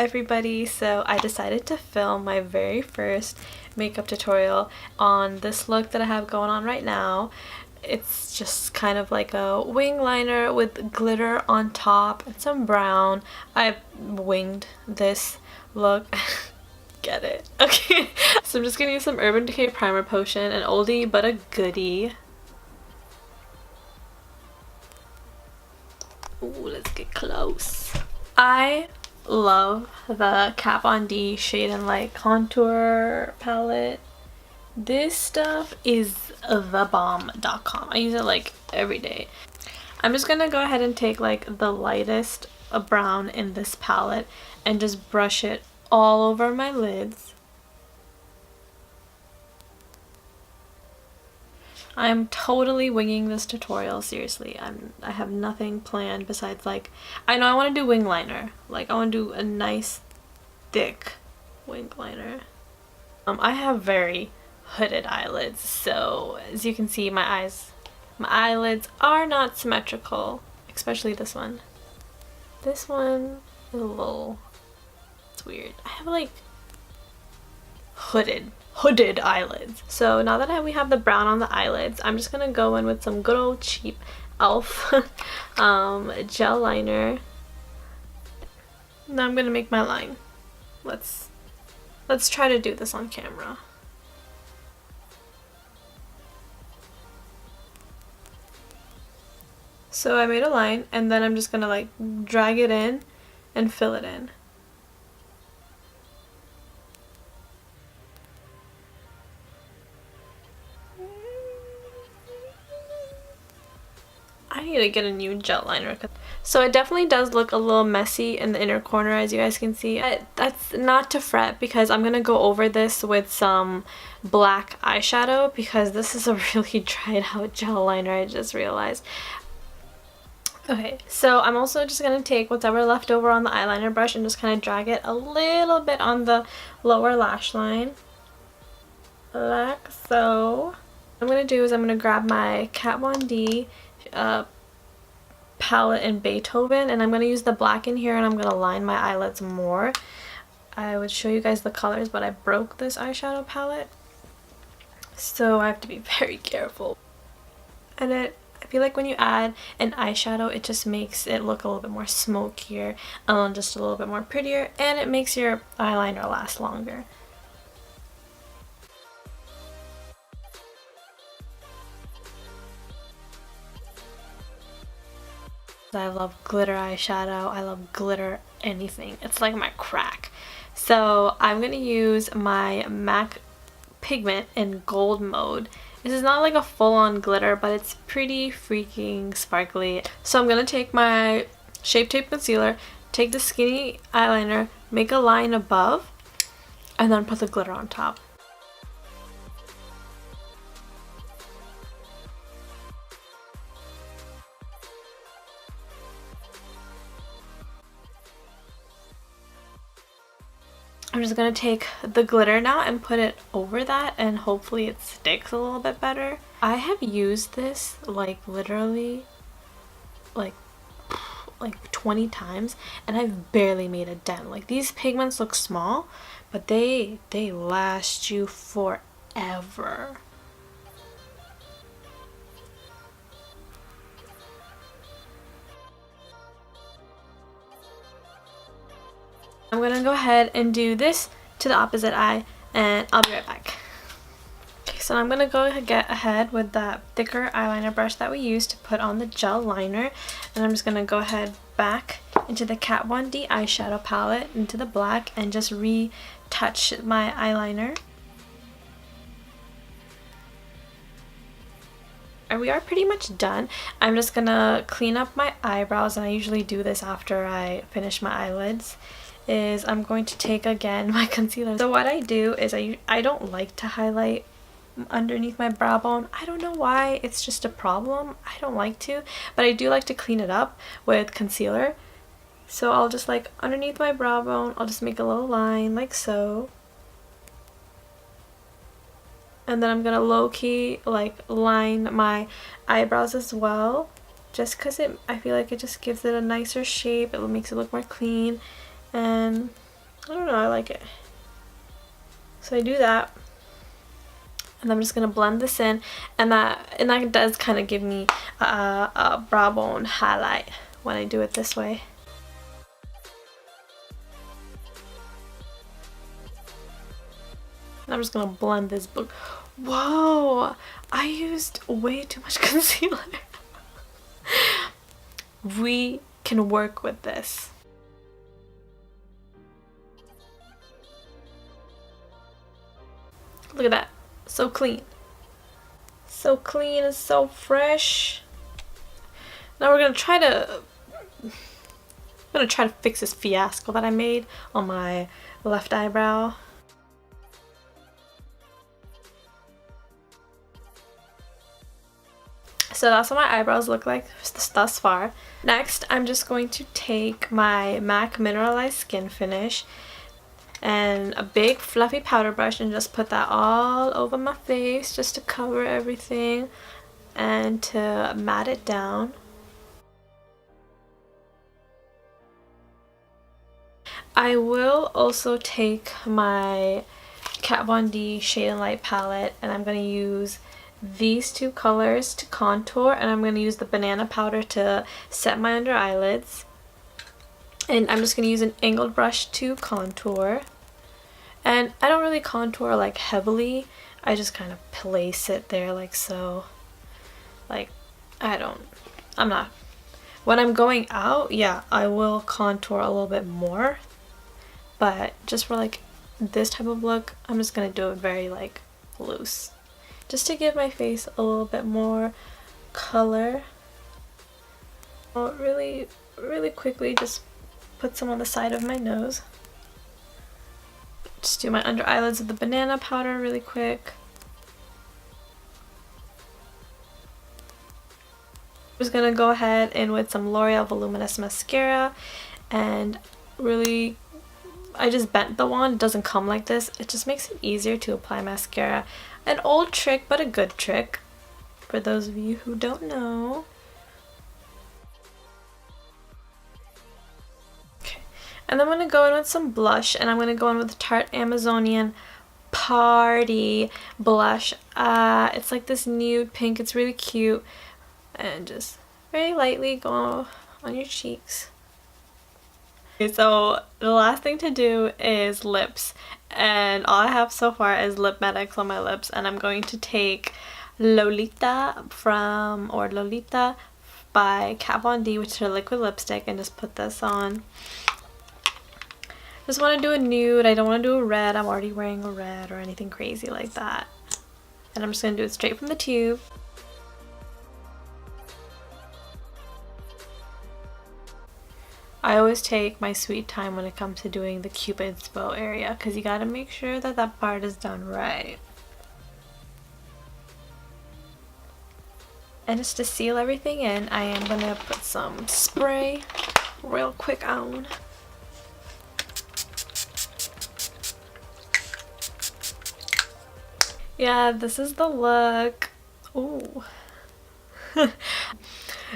everybody, so I decided to film my very first makeup tutorial on this look that I have going on right now. It's just kind of like a wing liner with glitter on top and some brown. I winged this look. Get it? Okay. So I'm just gonna use some Urban Decay Primer Potion, an oldie but a goodie. Ooh, let's get close. I love the Kat Von D Shade and Light Contour palette. This stuff is thebomb.com. I use it like every day. I'm just gonna go ahead and take like the lightest brown in this palette and just brush it all over my lids. I'm totally winging this tutorial, seriously. I have nothing planned besides like, I know I want to do wing liner. Like I want to do a nice thick wing liner. I have very hooded eyelids, so as you can see my eyelids are not symmetrical, especially this one. This one is a little, it's weird. I have like hooded eyelids. So now that we have the brown on the eyelids, I'm just gonna go in with some good old cheap elf gel liner. Now I'm gonna make my line. Let's try to do this on camera. So I made a line and then I'm just gonna like drag it in and fill it in. I need to get a new gel liner. So it definitely does look a little messy in the inner corner, as you guys can see. That's not to fret because I'm going to go over this with some black eyeshadow because this is a really dried out gel liner, I just realized. Okay, so I'm also just going to take whatever left over on the eyeliner brush and just kind of drag it a little bit on the lower lash line. Like so. What I'm going to do is I'm going to grab my Kat Von D palette in Beethoven, and I'm going to use the black in here and I'm going to line my eyelids more. I would show you guys the colors, but I broke this eyeshadow palette, so I have to be very careful. And I feel like when you add an eyeshadow, it just makes it look a little bit more smokier and just a little bit more prettier, and it makes your eyeliner last longer. I love glitter eyeshadow. I love glitter anything. It's like my crack. So I'm going to use my MAC pigment in gold mode. This is not like a full-on glitter, but it's pretty freaking sparkly. So I'm going to take my Shape Tape concealer, take the skinny eyeliner, make a line above, and then put the glitter on top. I'm just going to take the glitter now and put it over that, and hopefully it sticks a little bit better. I have used this like literally like 20 times and I've barely made a dent. Like these pigments look small, but they last you forever. I'm going to go ahead and do this to the opposite eye, and I'll be right back. Okay, so I'm going to go get ahead with that thicker eyeliner brush that we used to put on the gel liner, and I'm just going to go ahead back into the Kat Von D eyeshadow palette, into the black, and just retouch my eyeliner. And we are pretty much done. I'm just going to clean up my eyebrows, and I usually do this after I finish my eyelids. Is I'm going to take again my concealer. So what I do is I don't like to highlight underneath my brow bone. I don't know why, it's just a problem. I don't like to, but I do like to clean it up with concealer. So I'll just like underneath my brow bone, I'll just make a little line like so. And then I'm gonna low-key like line my eyebrows as well, just because I feel like it just gives it a nicer shape. It makes it look more clean. And I don't know, I like it. So I do that. And I'm just gonna blend this in, and that does kind of give me a brow bone highlight when I do it this way. And I'm just gonna blend this book. Whoa! I used way too much concealer. We can work with this. Look at that. So clean. So clean and so fresh. Now we're gonna try to fix this fiasco that I made on my left eyebrow. So that's what my eyebrows look like thus far. Next, I'm just going to take my MAC Mineralize Skin Finish and a big fluffy powder brush and just put that all over my face just to cover everything and to matte it down. I will also take my Kat Von D Shade and Light palette, and I'm going to use these two colors to contour, and I'm going to use the banana powder to set my under eyelids. And I'm just going to use an angled brush to contour. And I don't really contour like heavily, I just kind of place it there like so. Like, I'm not. When I'm going out, yeah, I will contour a little bit more. But just for like this type of look, I'm just going to do it very like loose. Just to give my face a little bit more color. I'll really quickly just put some on the side of my nose. Just do my under eyelids with the banana powder really quick. I'm just gonna go ahead in with some L'Oreal Voluminous Mascara, and really, I just bent the wand. It doesn't come like this. It just makes it easier to apply mascara. An old trick, but a good trick for those of you who don't know. And then I'm going to go in with some blush, and I'm going to go in with the Tarte Amazonian Party blush. It's like this nude pink. It's really cute. And just very lightly go on your cheeks. Okay, so the last thing to do is lips. And all I have so far is Lip Medics on my lips. And I'm going to take Lolita by Kat Von D, which is her liquid lipstick, and just put this on. Just want to do a nude. I don't want to do a red. I'm already wearing a red or anything crazy like that. And I'm just going to do it straight from the tube. I always take my sweet time when it comes to doing the Cupid's bow area, because you got to make sure that that part is done right. And just to seal everything in, I am going to put some spray real quick on. Yeah, this is the look. Ooh. It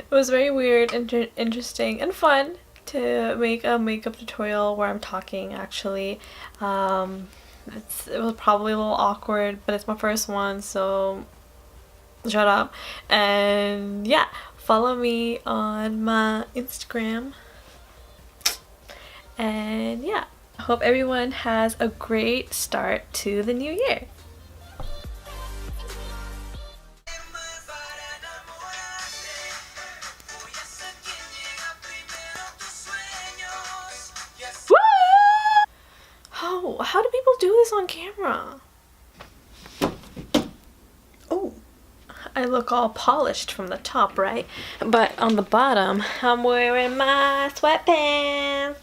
was very weird, interesting, and fun to make a makeup tutorial where I'm talking, actually. It was probably a little awkward, but it's my first one, so shut up. And yeah, follow me on my Instagram. And yeah, I hope everyone has a great start to the new year. How do people do this on camera? Oh, I look all polished from the top, right? But on the bottom, I'm wearing my sweatpants.